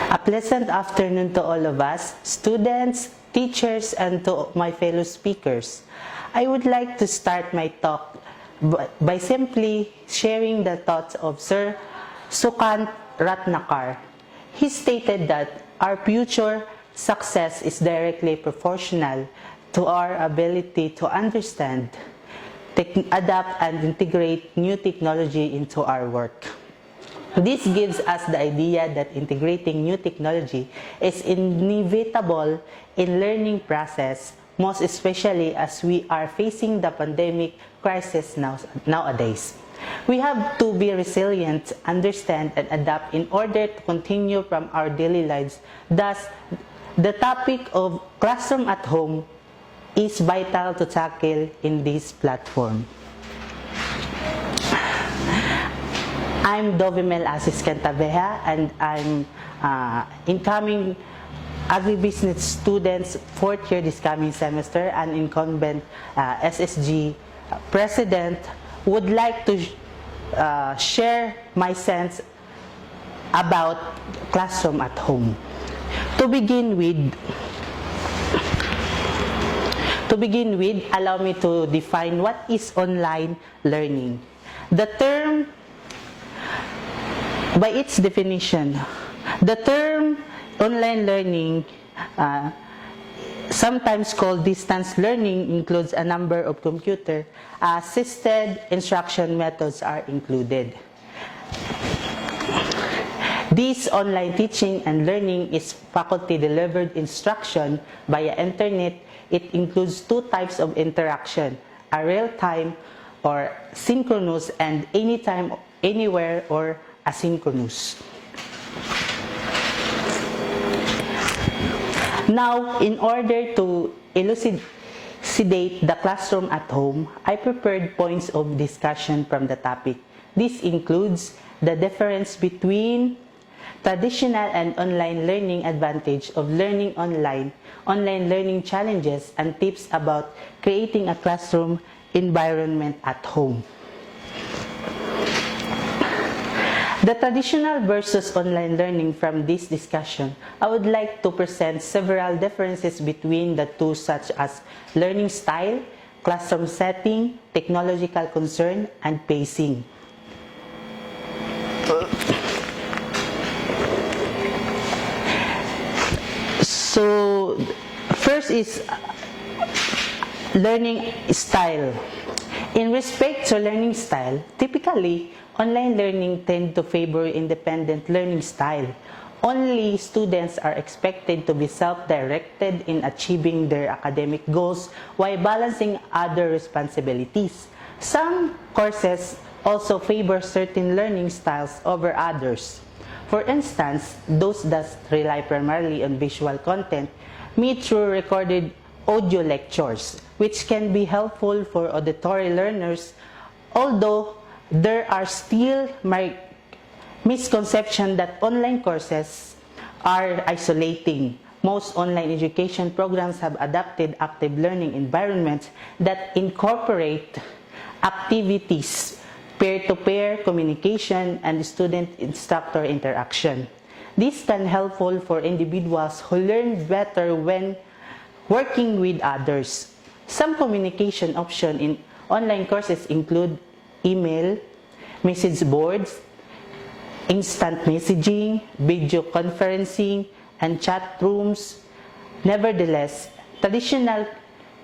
A pleasant afternoon to all of us, students, teachers, and to my fellow speakers. I would like to start my talk by simply sharing the thoughts of Sir Sukant Ratnakar. He stated that our future success is directly proportional to our ability to understand, adapt, and integrate new technology into our work. This gives us the idea that integrating new technology is inevitable in learning process, most especially as we are facing the pandemic crisis nowadays. We have to be resilient, understand, and adapt in order to continue from our daily lives. Thus, the topic of classroom at home is vital to tackle in this platform. I'm Dovymel A Cantabeja, and I'm incoming agribusiness students, fourth year this coming semester, and incumbent SSG President. Would like to share my sense about classroom at home. To begin with, allow me to define what is online learning. The term, by its definition, the term online learning, sometimes called distance learning, includes a number of computer-assisted instruction methods are included. This online teaching and learning is faculty-delivered instruction via internet. It includes two types of interaction, a real-time or synchronous, and anytime, anywhere, or asynchronous. Now, in order to elucidate the classroom at home, I prepared points of discussion from the topic. This includes the difference between traditional and online learning, advantage of learning online learning challenges, and tips about creating a classroom environment at home. The traditional versus online learning. From this discussion, I would like to present several differences between the two, such as learning style, classroom setting, technological concern, and pacing. So, first is learning style. In respect to learning style, typically, online learning tends to favor independent learning style. Only students are expected to be self-directed in achieving their academic goals while balancing other responsibilities. Some courses also favor certain learning styles over others. For instance, those that rely primarily on visual content meet through recorded audio lectures, which can be helpful for auditory learners, although there are still misconceptions that online courses are isolating. Most online education programs have adapted active learning environments that incorporate activities, peer-to-peer communication, and student-instructor interaction. This can be helpful for individuals who learn better when working with others. Some communication options in online courses include email, message boards, instant messaging, video conferencing, and chat rooms. Nevertheless, traditional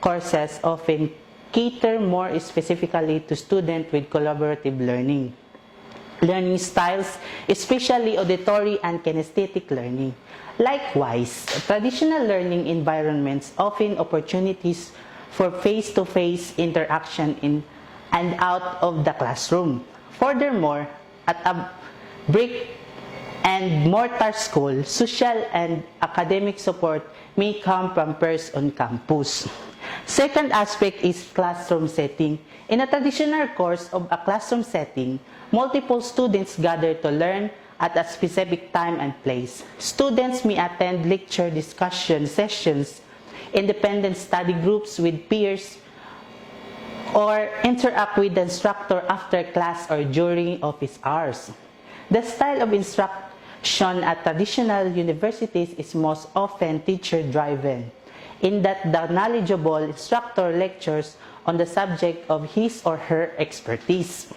courses often cater more specifically to students with collaborative learning styles, especially auditory and kinesthetic learning. Likewise, traditional learning environments offer opportunities for face-to-face interaction in and out of the classroom. Furthermore, at a brick and mortar school, social and academic support may come from peers on campus. Second aspect is classroom setting. In a traditional course of a classroom setting, multiple students gather to learn at a specific time and place. Students may attend lecture discussion sessions, independent study groups with peers, or interact with the instructor after class or during office hours. The style of shown at traditional universities is most often teacher-driven, in that the knowledgeable instructor lectures on the subject of his or her expertise.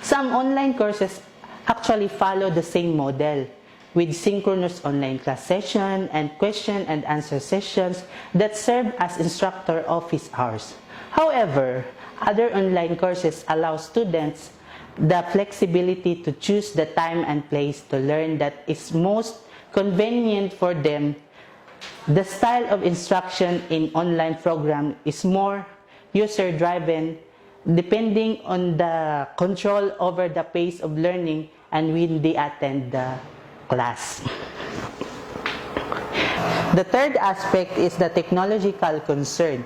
Some online courses actually follow the same model, with synchronous online class session and question and answer sessions that serve as instructor office hours. However, other online courses allow students the flexibility to choose the time and place to learn that is most convenient for them. The style of instruction in online program is more user-driven, depending on the control over the pace of learning and when they attend the class. The third aspect is the technological concern.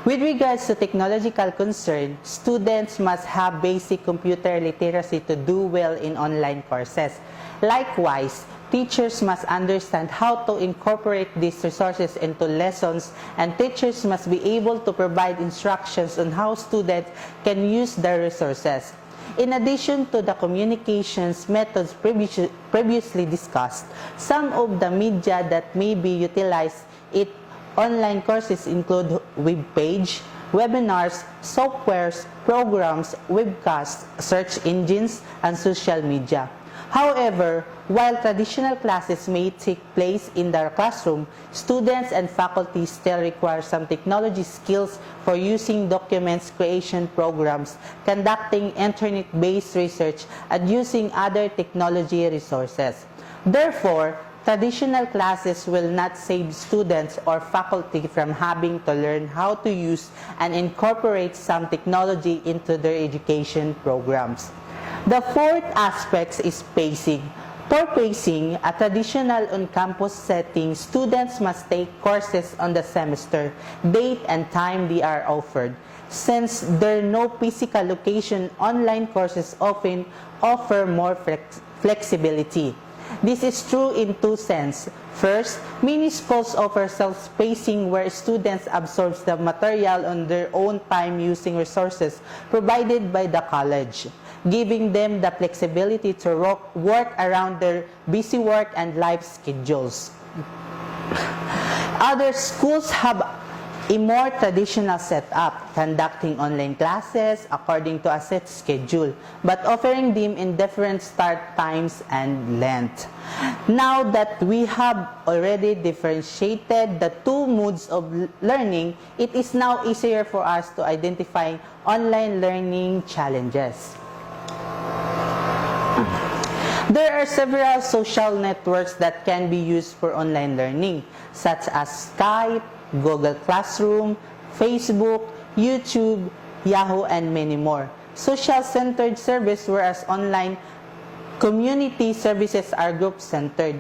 With regards to technological concern, students must have basic computer literacy to do well in online courses. Likewise, teachers must understand how to incorporate these resources into lessons, and teachers must be able to provide instructions on how students can use the resources. In addition to the communications methods previously discussed, some of the media that may be utilized in online courses include web page, webinars, softwares, programs, webcasts, search engines, and social media. However, while traditional classes may take place in the classroom, students and faculty still require some technology skills for using documents creation programs, conducting internet-based research, and using other technology resources. Therefore, traditional classes will not save students or faculty from having to learn how to use and incorporate some technology into their education programs. The fourth aspect is pacing. For pacing, a traditional on-campus setting, students must take courses on the semester, date, and time they are offered. Since there are no physical location, online courses often offer more flexibility. This is true in two senses. First, many schools offer self-pacing where students absorb the material on their own time using resources provided by the college, giving them the flexibility to work around their busy work and life schedules. Other schools have a more traditional setup, conducting online classes according to a set schedule, but offering them in different start times and length. Now that we have already differentiated the two modes of learning, it is now easier for us to identify online learning challenges. There are several social networks that can be used for online learning, such as Skype, Google Classroom, Facebook, YouTube, Yahoo, and many more. Social-centered service, whereas online community services are group-centered.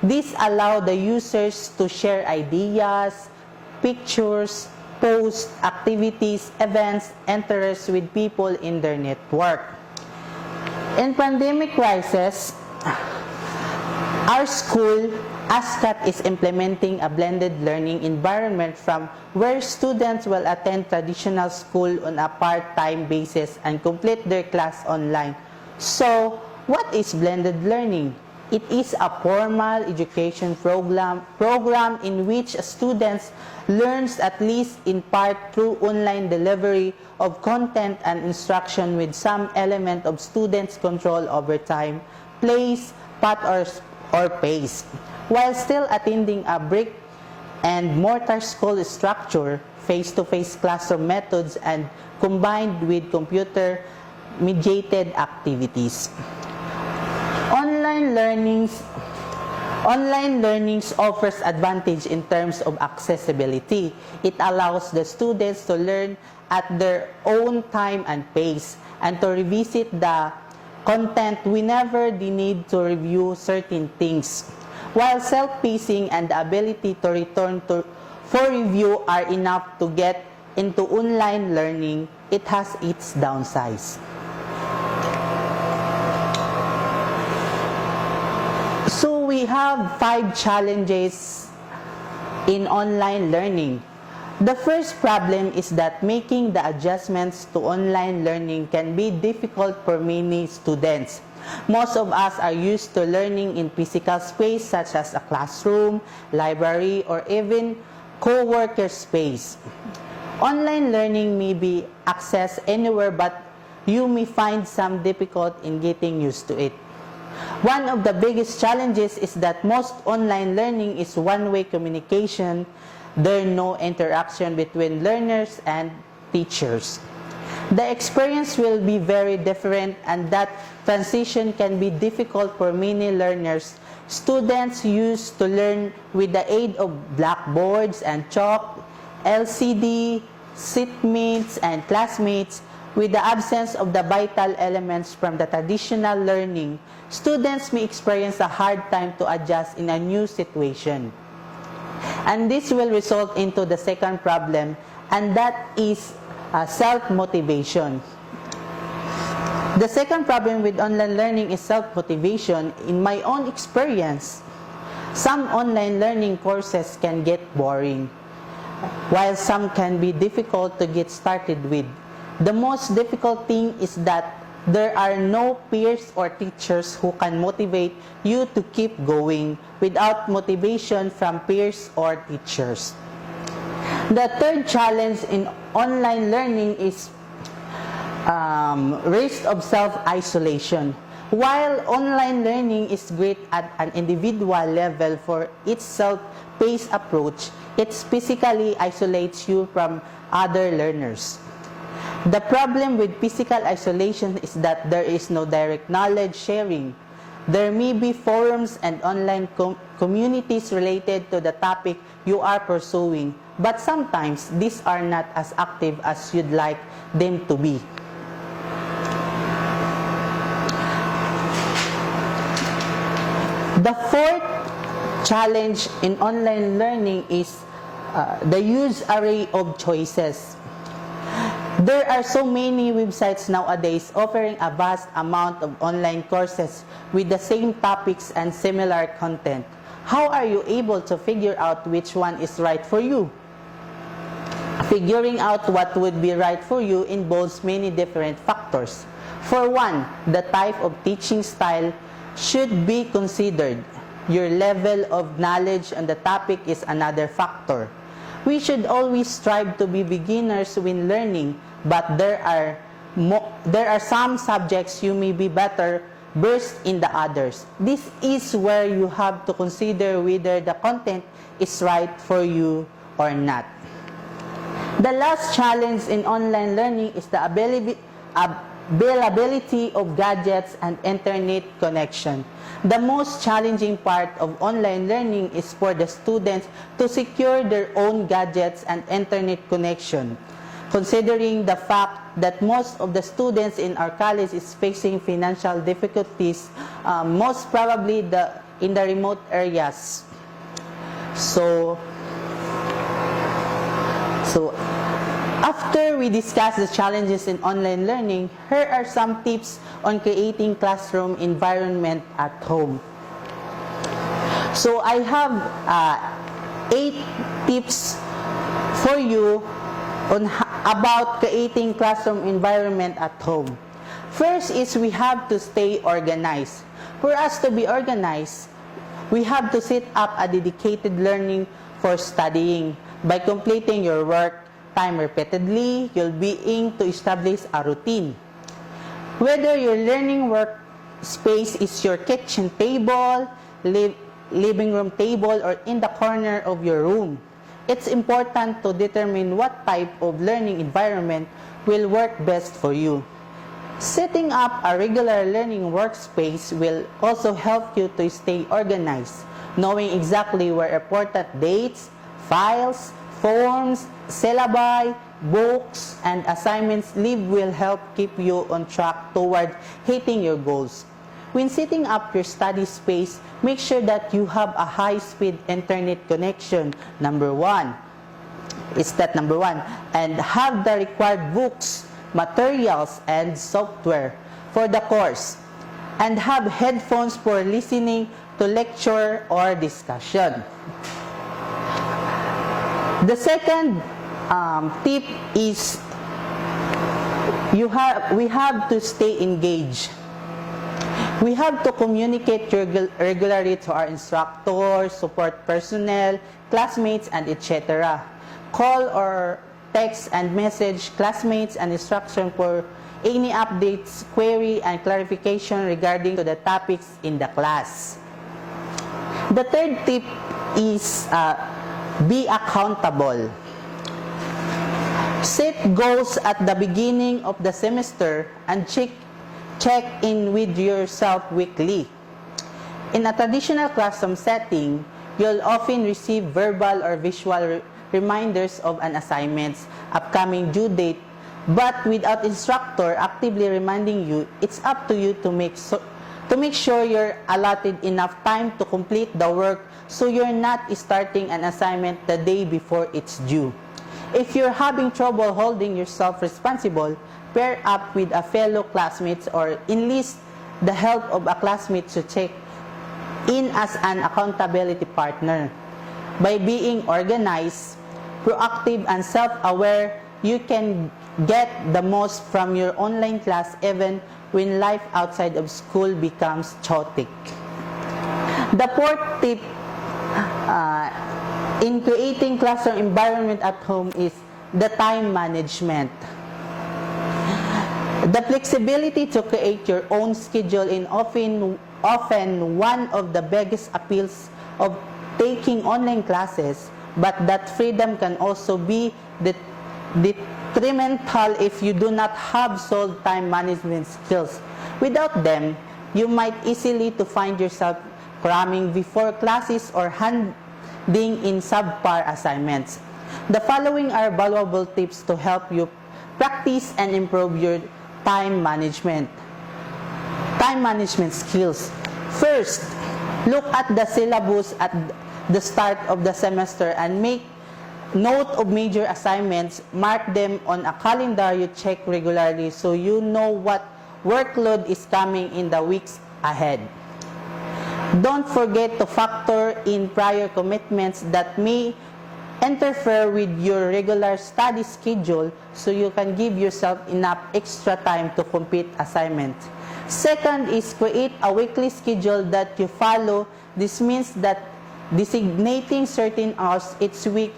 These allow the users to share ideas, pictures, posts, activities, events, interests with people in their network. In pandemic crisis, our school, Asscat, is implementing a blended learning environment from where students will attend traditional school on a part-time basis and complete their class online. So, what is blended learning? It is a formal education program in which students learns at least in part through online delivery of content and instruction with some element of students' control over time, place, path, or pace, while still attending a brick and mortar school structure, face-to-face classroom methods, and combined with computer-mediated activities. Online learning offers advantage in terms of accessibility. It allows the students to learn at their own time and pace, and to revisit the content whenever they need to review certain things. While self-pacing and the ability to return for review are enough to get into online learning, it has its downsides. So we have 5 challenges in online learning. The first problem is that making the adjustments to online learning can be difficult for many students. Most of us are used to learning in physical space such as a classroom, library, or even co-worker space. Online learning may be accessed anywhere, but you may find some difficult in getting used to it. One of the biggest challenges is that most online learning is one-way communication. There is no interaction between learners and teachers. The experience will be very different, and that transition can be difficult for many learners. Students used to learn with the aid of blackboards and chalk, LCD, seatmates, and classmates. With the absence of the vital elements from the traditional learning, students may experience a hard time to adjust in a new situation. And this will result into the second problem, and that is self-motivation. The second problem with online learning is self-motivation. In my own experience, some online learning courses can get boring, while some can be difficult to get started with. The most difficult thing is that there are no peers or teachers who can motivate you to keep going without motivation from peers or teachers. The third challenge in online learning is risk of self-isolation. While online learning is great at an individual level for its self-paced approach, it physically isolates you from other learners. The problem with physical isolation is that there is no direct knowledge sharing. There may be forums and online communities related to the topic you are pursuing, but sometimes these are not as active as you'd like them to be. The fourth challenge in online learning is the huge array of choices. There are so many websites nowadays offering a vast amount of online courses with the same topics and similar content. How are you able to figure out which one is right for you? Figuring out what would be right for you involves many different factors. For one, the type of teaching style should be considered. Your level of knowledge on the topic is another factor. We should always strive to be beginners when learning, but there are some subjects you may be better versed in the others. This is where you have to consider whether the content is right for you or not. The last challenge in online learning is the availability of gadgets and internet connection. The most challenging part of online learning is for the students to secure their own gadgets and internet connection. Considering the fact that most of the students in our college is facing financial difficulties, most probably in the remote areas. So after we discuss the challenges in online learning, here are some tips on creating classroom environment at home. So I have 8 tips for you about creating classroom environment at home. First is we have to stay organized. For us to be organized, we have to set up a dedicated learning for studying. By completing your work time repeatedly, you'll be able to establish a routine. Whether your learning workspace is your kitchen table, living room table, or in the corner of your room, it's important to determine what type of learning environment will work best for you. Setting up a regular learning workspace will also help you to stay organized. Knowing exactly where important dates, files, forms, syllabi, books, and assignments live will help keep you on track toward hitting your goals. When setting up your study space, make sure that you have a high-speed internet connection, number one, and have the required books, materials, and software for the course, and have headphones for listening to lecture or discussion. The second tip is we have to stay engaged. We have to communicate regularly to our instructors, support personnel, classmates, and etc. Call or text and message classmates and instruction for any updates, query, and clarification regarding to the topics in the class. The third tip is be accountable. Set goals at the beginning of the semester and check in with yourself weekly. In a traditional classroom setting, you'll often receive verbal or visual reminders of an assignment's upcoming due date, but without instructor actively reminding you, it's up to you to make sure you're allotted enough time to complete the work so you're not starting an assignment the day before it's due. If you're having trouble holding yourself responsible, pair up with a fellow classmate or enlist the help of a classmate to check in as an accountability partner. By being organized, proactive, and self-aware, you can get the most from your online class even when life outside of school becomes chaotic. The fourth tip in creating classroom environment at home is the time management. The flexibility to create your own schedule is often one of the biggest appeals of taking online classes, but that freedom can also be detrimental if you do not have solid time management skills. Without them, you might easily find yourself cramming before classes or handing in subpar assignments. The following are valuable tips to help you practice and improve your time management skills. First, look at the syllabus at the start of the semester and make note of major assignments. Mark them on a calendar you check regularly so you know what workload is coming in the weeks ahead. Don't forget to factor in prior commitments that may interfere with your regular study schedule so you can give yourself enough extra time to complete assignments. Second is create a weekly schedule that you follow. This means that designating certain hours each week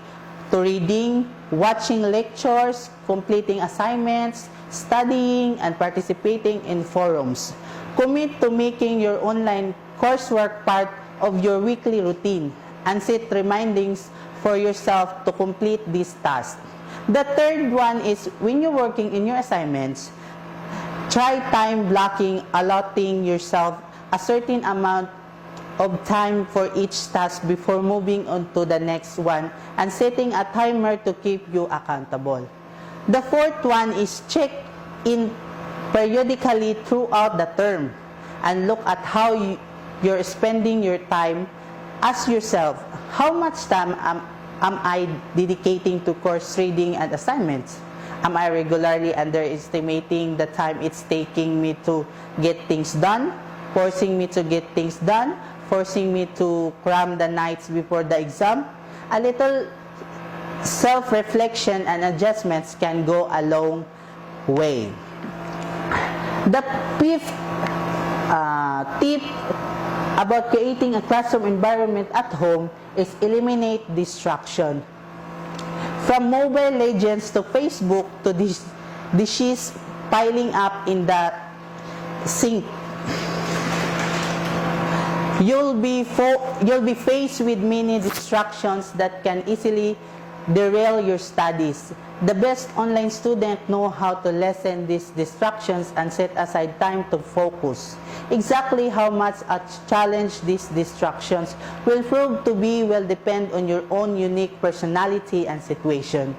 to reading, watching lectures, completing assignments, studying, and participating in forums. Commit to making your online coursework part of your weekly routine and set reminders for yourself to complete this task. The third one is when you're working in your assignments, try time blocking, allotting yourself a certain amount of time for each task before moving on to the next one and setting a timer to keep you accountable. The fourth one is check in periodically throughout the term and look at how you're spending your time. Ask yourself, how much time am I dedicating to course reading and assignments? Am I regularly underestimating the time it's taking me to get things done, forcing me to get things done, forcing me to cram the nights before the exam? A little self-reflection and adjustments can go a long way. The fifth tip about creating a classroom environment at home is eliminate distraction. From Mobile Legends to Facebook to dishes piling up in the sink, you'll be faced with many distractions that can easily derail your studies. The best online students know how to lessen these distractions and set aside time to focus. Exactly how much a challenge these distractions will prove to be will depend on your own unique personality and situation.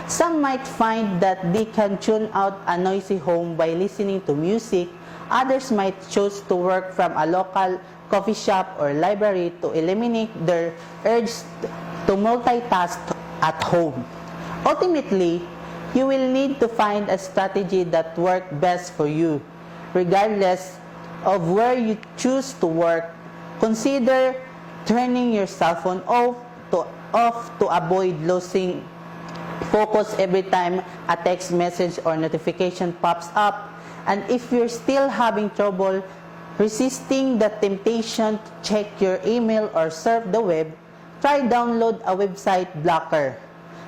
Some might find that they can tune out a noisy home by listening to music. Others might choose to work from a local coffee shop or library to eliminate their urge to multitask at home. Ultimately, you will need to find a strategy that works best for you. Regardless of where you choose to work, consider turning your cell phone off to avoid losing focus every time a text message or notification pops up. And if you're still having trouble resisting the temptation to check your email or surf the web, try download a website blocker.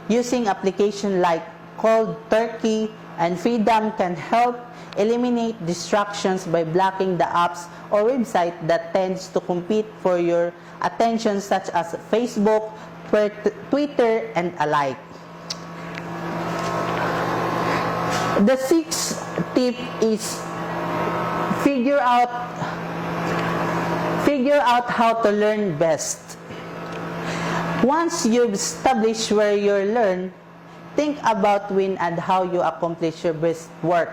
Using applications like Cold Turkey and Freedom can help eliminate distractions by blocking the apps or website that tends to compete for your attention, such as Facebook, Twitter, and alike. The sixth tip is figure out how to learn best. Once you've established where you learn, think about when and how you accomplish your best work.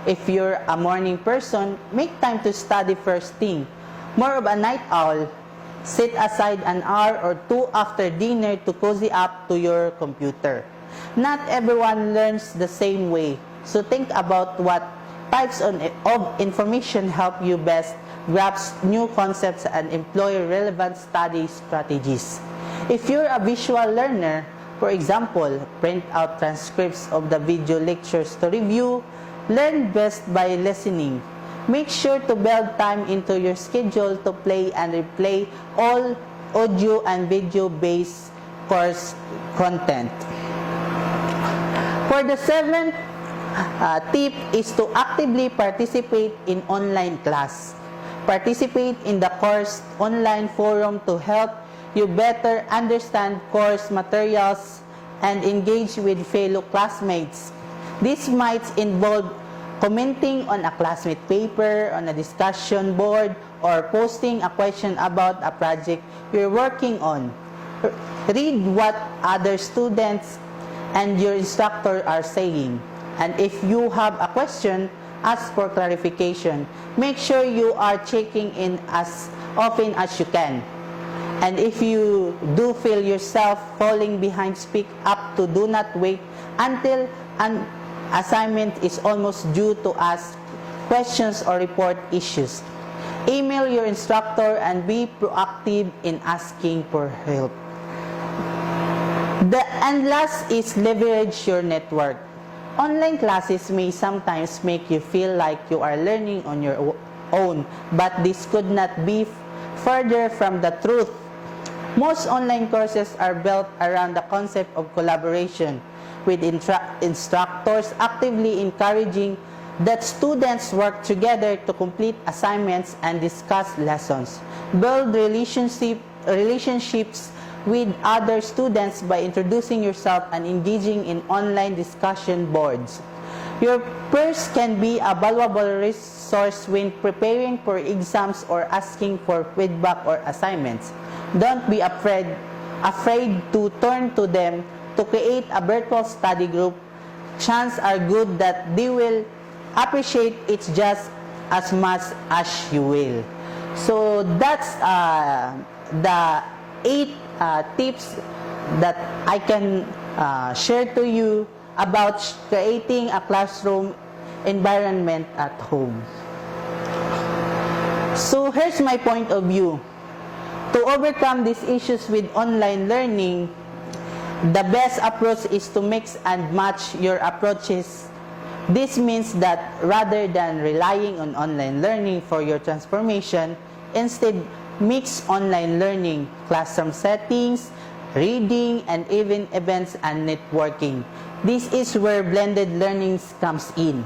If you're a morning person, make time to study first thing. More of a night owl, set aside an hour or two after dinner to cozy up to your computer. Not everyone learns the same way, so think about what types of information help you best grasp new concepts and employ relevant study strategies. If you're a visual learner, for example, print out transcripts of the video lectures to review. Learn best by listening. Make sure to build time into your schedule to play and replay all audio and video-based course content. For the seventh tip is to actively participate in online class. Participate in the course online forum to help you better understand course materials and engage with fellow classmates. This might involve commenting on a classmate paper, on a discussion board, or posting a question about a project you're working on. Read what other students and your instructor are saying. And if you have a question, ask for clarification. Make sure you are checking in as often as you can. And if you do feel yourself falling behind, speak up. Do not wait until an assignment is almost due to ask questions or report issues. Email your instructor and be proactive in asking for help. And last is leverage your network. Online classes may sometimes make you feel like you are learning on your own, but this could not be further from the truth. Most online courses are built around the concept of collaboration, with instructors actively encouraging that students work together to complete assignments and discuss lessons. Build relationships with other students by introducing yourself and engaging in online discussion boards. Your peers can be a valuable resource when preparing for exams or asking for feedback or assignments. Don't be afraid to turn to them to create a virtual study group. Chances are good that they will appreciate it just as much as you will. So that's the 8 tips that I can share to you about creating a classroom environment at home. So here's my point of view. To overcome these issues with online learning, the best approach is to mix and match your approaches. This means that rather than relying on online learning for your transformation, instead mix online learning, classroom settings, reading, and even events and networking. This is where blended learning comes in.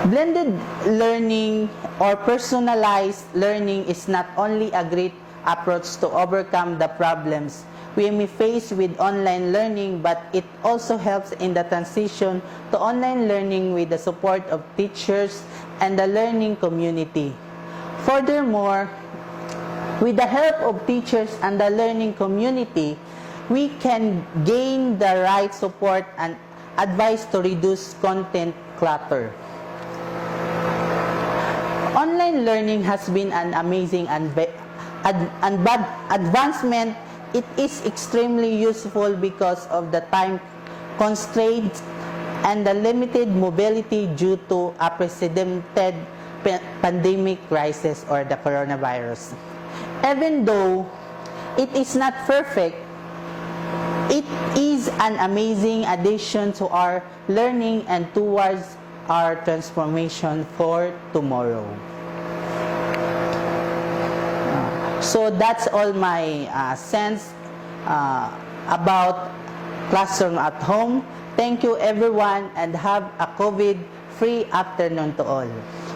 Blended learning or personalized learning is not only a great approach to overcome the problems we may face with online learning, but it also helps in the transition to online learning with the support of teachers and the learning community. Furthermore, with the help of teachers and the learning community, we can gain the right support and advice to reduce content clutter. Online learning has been an amazing advancement. It is extremely useful because of the time constraints and the limited mobility due to a precedented pandemic crisis or the coronavirus. Even though it is not perfect, it is an amazing addition to our learning and towards our transformation for tomorrow. So that's all my sense about classroom at home. Thank you everyone and have a COVID-free afternoon to all.